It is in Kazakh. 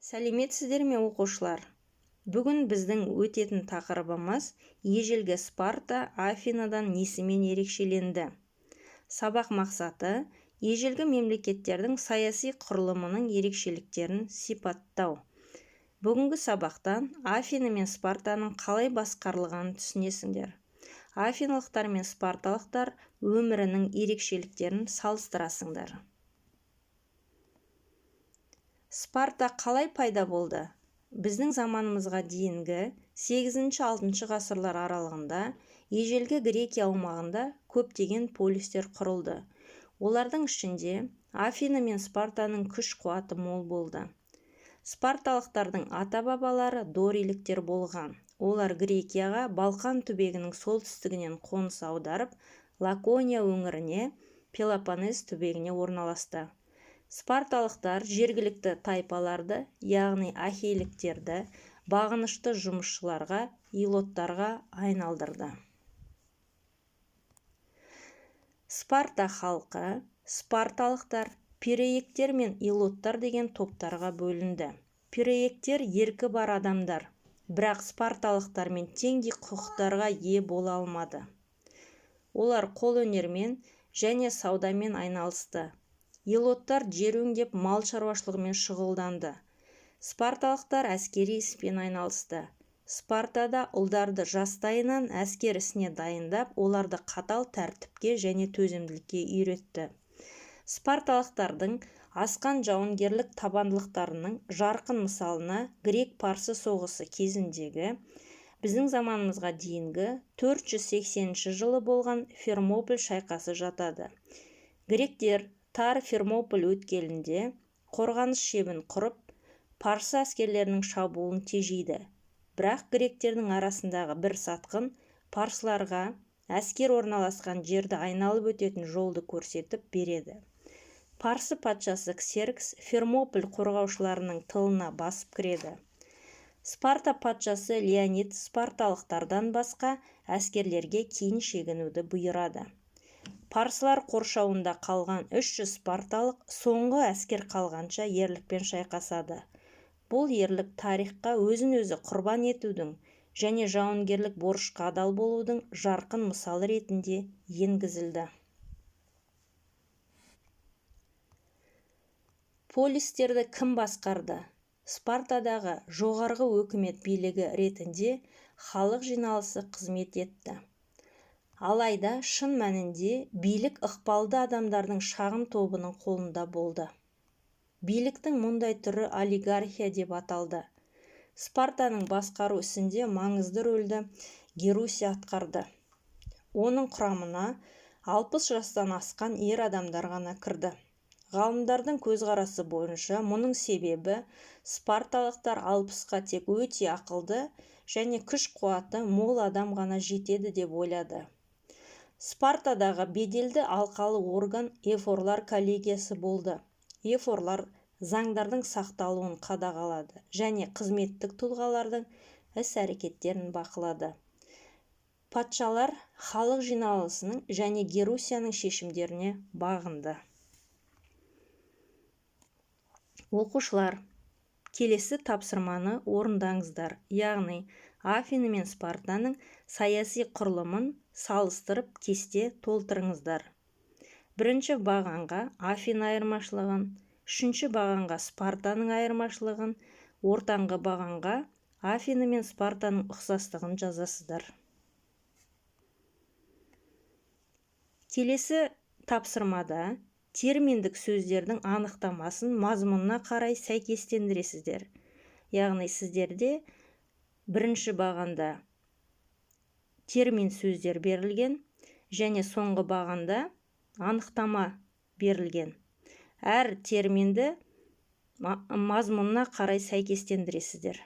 Сәлеметсіздер ме оқушылар? Бүгін біздің өтетін тақырыбымыз ежелгі Спарта Афинадан несімен ерекшеленді. Сабақ мақсаты ежелгі мемлекеттердің саяси құрылымының ерекшеліктерін сипаттау. Бүгінгі сабақтан Афина мен Спартаның қалай басқарылғанын түсінесіңдер. Афиналықтар мен спарталықтар өмірінің ерекшеліктерін салыстырасыңдар. Спарта қалай пайда болды? Біздің заманымызға дейінгі 8-6 ғасырлар аралығында ежелгі Грекия аумағында көптеген полистер құрылды. Олардың ішінде Афина мен Спартаның күш-қуаты мол болды. Спарталықтардың ата-бабалары дориліктер болған. Олар Грекияға Балқан түбегінің солтүстігінен қоныс аударып, Лакония өңіріне, Пелопоннес түбегіне орналасты. Спарталықтар жергілікті тайпаларды, яғни ахейліктерді, бағынышты жұмысшыларға, илоттарға айналдырды. Спарта халқы, спарталықтар, пиреектер мен илоттар деген топтарға бөлінді. Пиреектер еркі бар адамдар, бірақ спарталықтармен теңдей құқықтарға ие бола алмады. Олар қолөнермен және саудамен айналысты. Илоттар жер өңдеп мал шаруашылығымен шұғылданды. Спарталықтар әскери іспен айналысты. Спартада ұлдарды жастайынан әскер ісіне дайындап, оларды қатал тәртіпке және төзімділікке үйретті. Спарталықтардың асқан жауынгерлік табандылықтарының жарқын мысалына грек-парсы соғысы кезіндегі біздің заманымызға дейінгі 480 жылы болған Фермополь шайқасы жатады. Гректер тар Фермополь өткелінде қорғаныс шебін құрып, парсы әскерлерінің шабуылын тежейді. Бірақ гректердің арасындағы бір сатқын парсыларға әскер орналасқан жерді айналып өтетін жолды көрсетіп береді. Парсы патшасы Ксеркс Фермополь қорғаушыларының тылына басып кіреді. Спарта патшасы Леонид спарталықтардан басқа әскерлерге кейін шегінуді бұйырады. Парсылар қоршауында қалған 300 спарталық соңғы әскер қалғанша ерлікпен шайқасады. Бұл ерлік тарихқа өзін-өзі құрбан етудің және жауынгерлік борышқа адал болудың жарқын мысалы ретінде енгізілді. Полистерді кім басқарды? Спартадағы жоғарғы өкімет билігі ретінде халық жиналысы қызмет етті. Алайда шын мәнінде билік ықпалды адамдардың шағын тобының қолында болды. Биліктің мұндай түрі олигархия деп аталды. Спартаның басқару ісінде маңызды рөлді Герусия атқарды. Оның құрамына 60 жастан асқан ер адамдар ғана кірді. Ғалымдардың көзқарасы бойынша мұның себебі спарталықтар 60-қа тек өте ақылды және күш-қуаты мол адам ғана жетеді деп ойлады. Спартадағы беделді алқалы орган эфорлар коллегиясы болды. Эфорлар заңдардың сақталуын қадағалады және қызметтік тұлғалардың іс-әрекеттерін бақылады. Патшалар халық жиналысының және Герусияның шешімдеріне бағынды. Оқушылар, келесі тапсырманы орындаңыздар, яғни Афина мен Спартаның саяси құрылымын салыстырып кесте толтырыңыздар. Бірінші бағанға Афина айырмашылығын, үшінші бағанға Спартаның айырмашылығын, ортаңғы бағанға Афина мен Спартаның ұқсастығын жазасыздар. Келесі тапсырмада терминдік сөздердің анықтамасын мазмұнына қарай сәйкестендіресіздер. Яғни сіздерде бірінші бағанда термин сөздер берілген және соңғы бағанда анықтама берілген. Әр терминді мазмұнына қарай сәйкестендіресіздер.